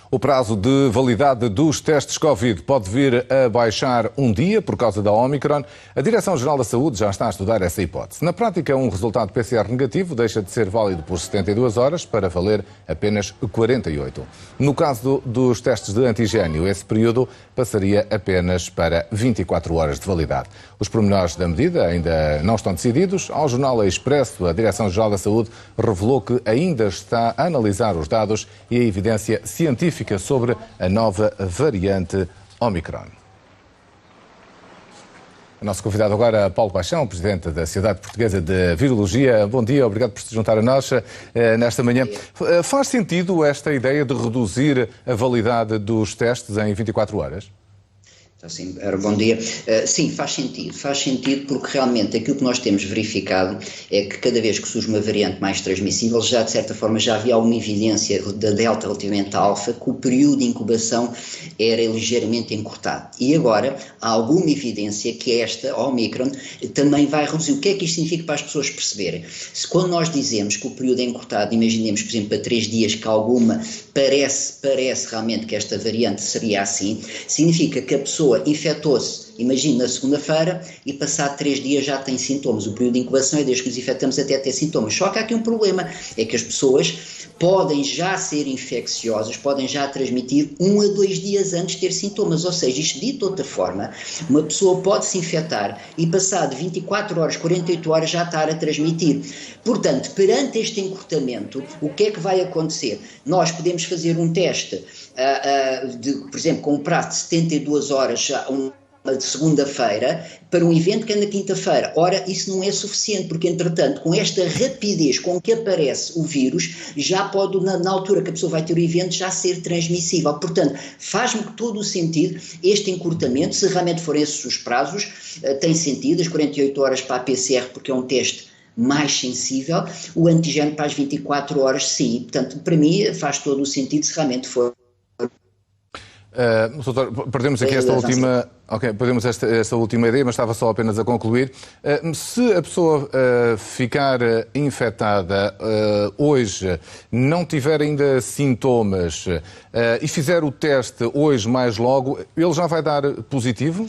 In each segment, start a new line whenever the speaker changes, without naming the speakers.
O prazo de validade dos testes Covid pode vir a baixar um dia por causa da Omicron. A Direção-Geral da Saúde já está a estudar essa hipótese. Na prática, um resultado PCR negativo deixa de ser válido por 72 horas para valer apenas 48. No caso dos testes de antigênio, esse período passaria apenas para 24 horas de validade. Os pormenores da medida ainda não estão decididos. Ao jornal Expresso, a Direção-Geral da Saúde revelou que ainda está a analisar os dados e a evidência científica sobre a nova variante Omicron. O nosso convidado agora é Paulo Paixão, presidente da Sociedade Portuguesa de Virologia. Bom dia, obrigado por se juntar a nós nesta manhã. Faz sentido esta ideia de reduzir a validade dos testes em 24 horas?
Sim, bom dia. Sim, faz sentido porque realmente aquilo que nós temos verificado é que cada vez que surge uma variante mais transmissível, já de certa forma já havia alguma evidência da Delta relativamente à Alfa, que o período de incubação era ligeiramente encurtado. E agora há alguma evidência que esta Omicron também vai reduzir. O que é que isto significa para as pessoas perceberem? Se quando nós dizemos que o período é encurtado, imaginemos, por exemplo, para 3 dias que alguma parece realmente que esta variante seria assim, significa que a pessoa infectou-se, imagina, na segunda-feira e passado 3 dias já tem sintomas. O período de incubação é desde que nos infectamos até ter sintomas. Só que há aqui um problema, é que as pessoas podem já ser infecciosas, podem já transmitir 1 a 2 dias antes de ter sintomas. Ou seja, isto dito de outra forma, uma pessoa pode se infectar e passado 24 horas, 48 horas já estar a transmitir. Portanto, perante este encurtamento, o que é que vai acontecer? Nós podemos fazer um teste, por exemplo, com um prazo de 72 horas, de segunda-feira, para um evento que é na quinta-feira. Ora, isso não é suficiente, porque entretanto, com esta rapidez com que aparece o vírus, já pode, na altura que a pessoa vai ter o evento, já ser transmissível. Portanto, faz-me todo o sentido este encurtamento, se realmente forem esses os prazos, tem sentido, as 48 horas para a PCR, porque é um teste mais sensível, o antigênio para as 24 horas, sim. Portanto, para mim faz todo o sentido se realmente for.
Doutor, perdemos aqui esta última... Ok, perdemos esta última ideia, mas estava só apenas a concluir. Se a pessoa ficar infectada hoje, não tiver ainda sintomas e fizer o teste hoje mais logo, ele já vai dar positivo?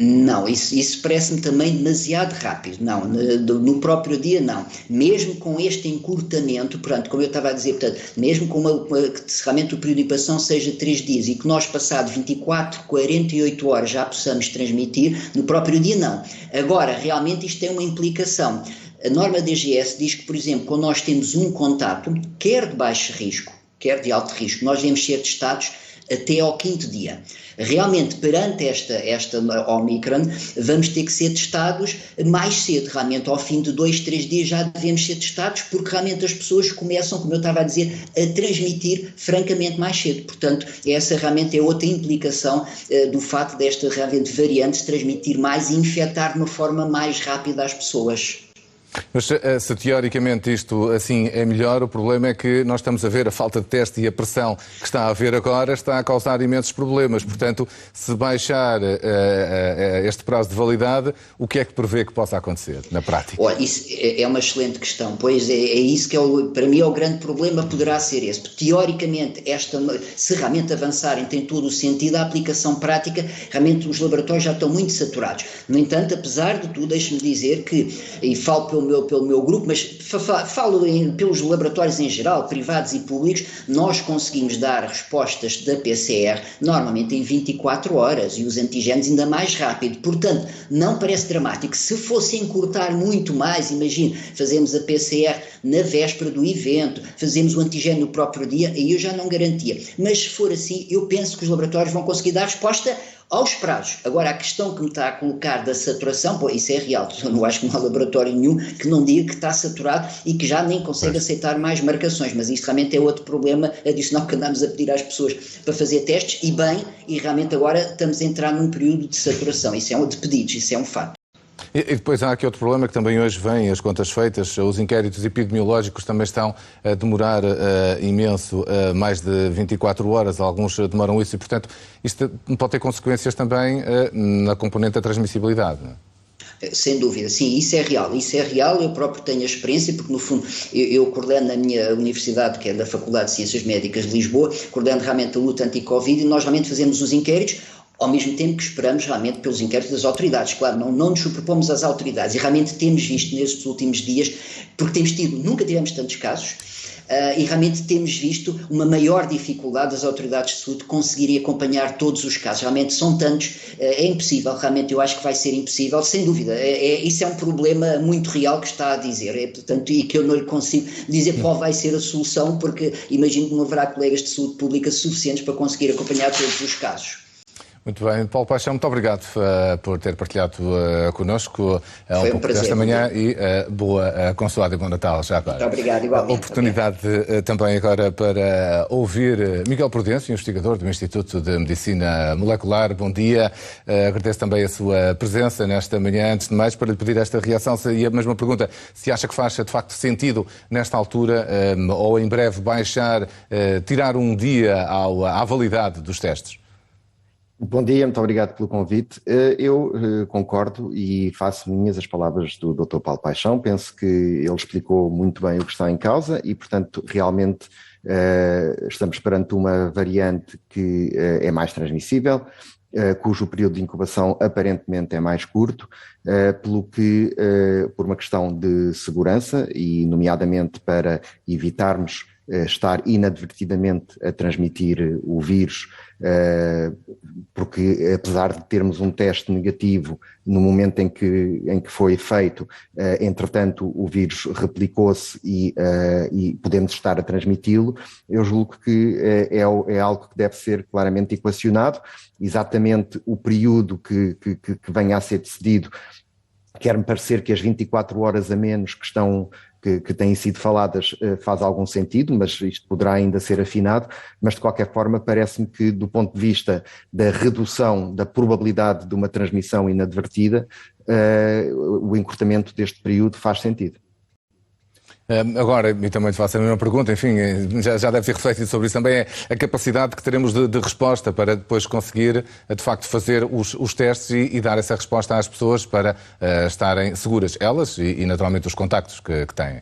Não, isso parece-me também demasiado rápido. Não, no próprio dia não. Mesmo com este encurtamento, portanto, como eu estava a dizer, portanto, mesmo com que realmente o período de incubação seja 3 dias e que nós, passado 24, 48 horas já possamos transmitir, no próprio dia não. Agora, realmente isto tem uma implicação. A norma DGS diz que, por exemplo, quando nós temos um contato, quer de baixo risco, quer de alto risco, nós devemos ser testados até ao 5º dia. Realmente, perante esta Omicron, vamos ter que ser testados mais cedo. Realmente, ao fim de 2, 3 dias já devemos ser testados, porque realmente as pessoas começam, como eu estava a dizer, a transmitir francamente mais cedo. Portanto, essa realmente é outra implicação do facto desta realmente variante se transmitir mais e infectar de uma forma mais rápida as pessoas.
Mas se teoricamente isto assim é melhor, o problema é que nós estamos a ver a falta de teste e a pressão que está a haver agora está a causar imensos problemas. Portanto, se baixar este prazo de validade, o que é que prevê que possa acontecer na prática?
Olha, isso é uma excelente questão, pois é isso que para mim é o grande problema, poderá ser esse. Teoricamente, se realmente avançarem, tem todo o sentido, a aplicação prática, realmente os laboratórios já estão muito saturados. No entanto, apesar de tudo, deixe-me dizer que, e falo pelo meu grupo, mas falo pelos laboratórios em geral, privados e públicos, nós conseguimos dar respostas da PCR normalmente em 24 horas e os antigénios ainda mais rápido. Portanto, não parece dramático. Se fosse encurtar muito mais, imagine, fazemos a PCR na véspera do evento, fazemos o antigénio no próprio dia, aí eu já não garantia. Mas se for assim, eu penso que os laboratórios vão conseguir dar resposta aos prazos. Agora, a questão que me está a colocar da saturação, pô, isso é real. Eu não acho que não há laboratório nenhum que não diga que está saturado e que já nem consegue aceitar mais marcações, mas isto realmente é outro problema adicional que andamos a pedir às pessoas para fazer testes e realmente agora estamos a entrar num período de saturação. Isso é de pedidos, isso é um fato.
E depois há aqui outro problema que também hoje vem, as contas feitas, os inquéritos epidemiológicos também estão a demorar imenso, mais de 24 horas, alguns demoram isso e, portanto, isto pode ter consequências também na componente da transmissibilidade, não é?
Sem dúvida, sim, isso é real, eu próprio tenho a experiência, porque no fundo eu coordeno na minha universidade, que é da Faculdade de Ciências Médicas de Lisboa, coordeno realmente a luta anti-Covid e nós realmente fazemos os inquéritos, ao mesmo tempo que esperamos realmente pelos inquéritos das autoridades, claro, não nos superpomos às autoridades, e realmente temos visto nestes últimos dias, porque nunca tivemos tantos casos, e realmente temos visto uma maior dificuldade das autoridades de saúde conseguirem acompanhar todos os casos. Realmente são tantos, é impossível, realmente eu acho que vai ser impossível, sem dúvida. Isso é um problema muito real que está a dizer, portanto, e que eu não lhe consigo dizer qual vai ser a solução, porque imagino que não haverá colegas de saúde pública suficientes para conseguir acompanhar todos os casos.
Muito bem, Paulo Paixão, muito obrigado por ter partilhado connosco
Foi um prazer,
esta manhã e boa consoada e bom Natal já agora.
Muito obrigado, igualmente.
Oportunidade também agora para ouvir Miguel Prudêncio, investigador do Instituto de Medicina Molecular. Bom dia, agradeço também a sua presença nesta manhã. Antes de mais, para lhe pedir esta reação e a mesma pergunta, se acha que faz de facto sentido nesta altura ou em breve baixar, tirar um dia à validade dos testes?
Bom dia, muito obrigado pelo convite. Eu concordo e faço minhas as palavras do Dr. Paulo Paixão. Penso que ele explicou muito bem o que está em causa e, portanto, realmente estamos perante uma variante que é mais transmissível, cujo período de incubação aparentemente é mais curto, pelo que, por uma questão de segurança e, nomeadamente, para evitarmos estar inadvertidamente a transmitir o vírus, porque apesar de termos um teste negativo no momento em que foi feito, entretanto o vírus replicou-se e podemos estar a transmiti-lo, eu julgo que é algo que deve ser claramente equacionado. Exatamente o período que venha a ser decidido, quer-me parecer que as 24 horas a menos que têm sido faladas faz algum sentido, mas isto poderá ainda ser afinado, mas de qualquer forma parece-me que do ponto de vista da redução da probabilidade de uma transmissão inadvertida, o encurtamento deste período faz sentido.
Agora, e também te faço a mesma pergunta, enfim, já deve ter refletido sobre isso também, é a capacidade que teremos de resposta para depois conseguir, de facto, fazer os testes e dar essa resposta às pessoas para estarem seguras, elas e naturalmente os contactos que têm.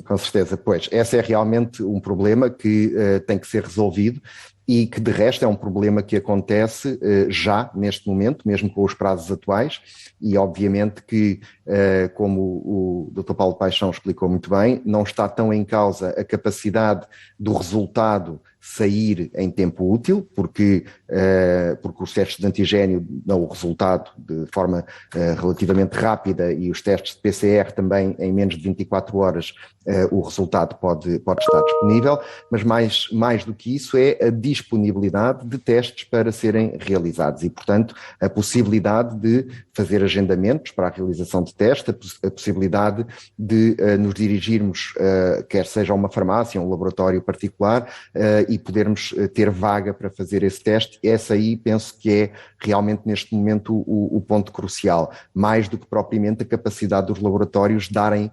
Com certeza, pois. Esse é realmente um problema que tem que ser resolvido e que, de resto, é um problema que acontece já neste momento, mesmo com os prazos atuais, e obviamente que, como o Dr. Paulo Paixão explicou muito bem, não está tão em causa a capacidade do resultado sair em tempo útil, porque os testes de antigénio dão o resultado de forma relativamente rápida e os testes de PCR também em menos de 24 horas o resultado pode estar disponível, mas mais do que isso é a disponibilidade de testes para serem realizados e, portanto, a possibilidade de fazer agendamentos para a realização de testes, a possibilidade de nos dirigirmos, quer seja a uma farmácia, a um laboratório particular, e podermos ter vaga para fazer esse teste. Essa aí penso que é realmente neste momento o ponto crucial, mais do que propriamente a capacidade dos laboratórios darem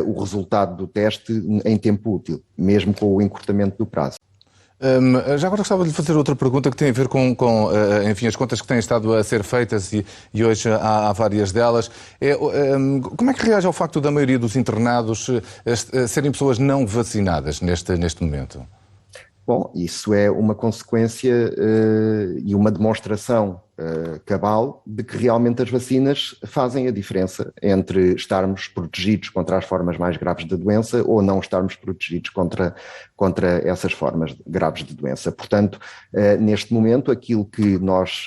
o resultado do teste em tempo útil, mesmo com o encurtamento do prazo.
Já agora gostava de lhe fazer outra pergunta que tem a ver com enfim, as contas que têm estado a ser feitas e hoje há várias delas. Como é que reage ao facto da maioria dos internados serem pessoas não vacinadas neste momento?
Bom, isso é uma consequência e uma demonstração cabal de que realmente as vacinas fazem a diferença entre estarmos protegidos contra as formas mais graves da doença ou não estarmos protegidos contra essas formas graves de doença. Portanto, neste momento, aquilo que nós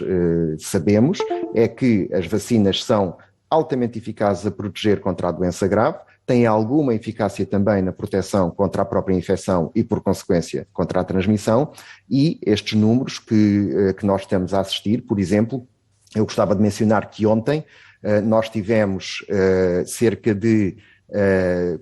sabemos é que as vacinas são altamente eficazes a proteger contra a doença grave, têm alguma eficácia também na proteção contra a própria infecção e, por consequência, contra a transmissão, e estes números que nós estamos a assistir, por exemplo, eu gostava de mencionar que ontem nós tivemos cerca de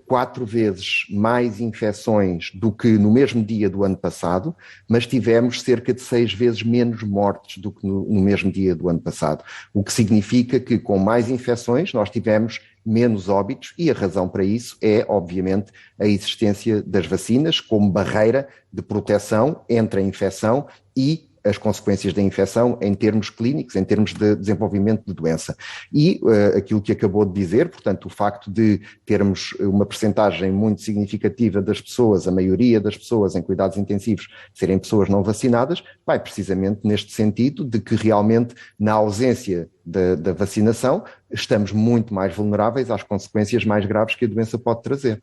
4 vezes mais infecções do que no mesmo dia do ano passado, mas tivemos cerca de 6 vezes menos mortes do que no mesmo dia do ano passado, o que significa que com mais infecções nós tivemos menos óbitos e a razão para isso é, obviamente, a existência das vacinas como barreira de proteção entre a infecção e as consequências da infecção em termos clínicos, em termos de desenvolvimento de doença. E aquilo que acabou de dizer, portanto, o facto de termos uma percentagem muito significativa das pessoas, a maioria das pessoas em cuidados intensivos, serem pessoas não vacinadas, vai precisamente neste sentido de que realmente, na ausência da vacinação, estamos muito mais vulneráveis às consequências mais graves que a doença pode trazer.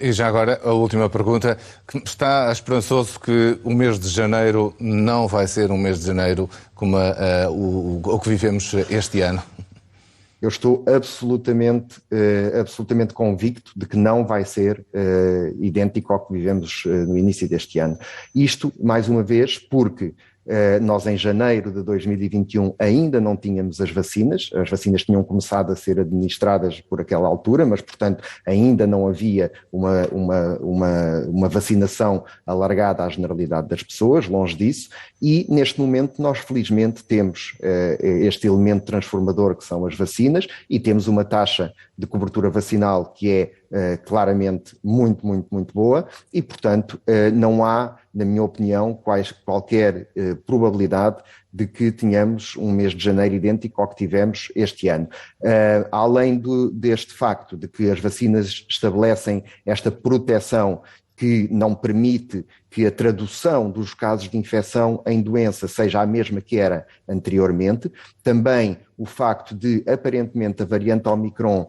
E já agora, a última pergunta. Está esperançoso que o mês de janeiro não vai ser um mês de janeiro como o que vivemos este ano?
Eu estou absolutamente convicto de que não vai ser idêntico ao que vivemos no início deste ano. Isto, mais uma vez, porque nós em janeiro de 2021 ainda não tínhamos as vacinas tinham começado a ser administradas por aquela altura, mas portanto ainda não havia uma vacinação alargada à generalidade das pessoas, longe disso, e neste momento nós felizmente temos este elemento transformador que são as vacinas e temos uma taxa de cobertura vacinal que é claramente muito, muito, muito boa e portanto não há, na minha opinião, qualquer probabilidade de que tenhamos um mês de janeiro idêntico ao que tivemos este ano. Além deste facto de que as vacinas estabelecem esta proteção que não permite que a tradução dos casos de infecção em doença seja a mesma que era anteriormente, também o facto de, aparentemente, a variante Omicron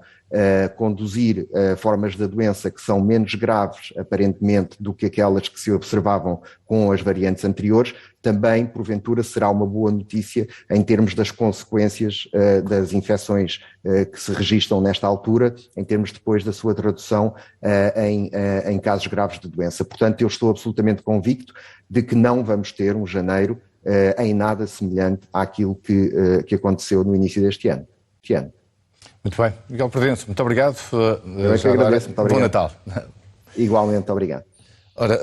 conduzir formas da doença que são menos graves, aparentemente, do que aquelas que se observavam com as variantes anteriores, também, porventura, será uma boa notícia em termos das consequências das infecções que se registram nesta altura, em termos depois da sua tradução em casos graves de doença. Portanto, eu estou absolutamente convicto de que não vamos ter um janeiro em nada semelhante àquilo que aconteceu no início deste ano.
Muito bem. Miguel Presidente, muito obrigado.
Eu é que agradeço. Muito obrigado.
Bom Natal.
Igualmente, obrigado.
Ora,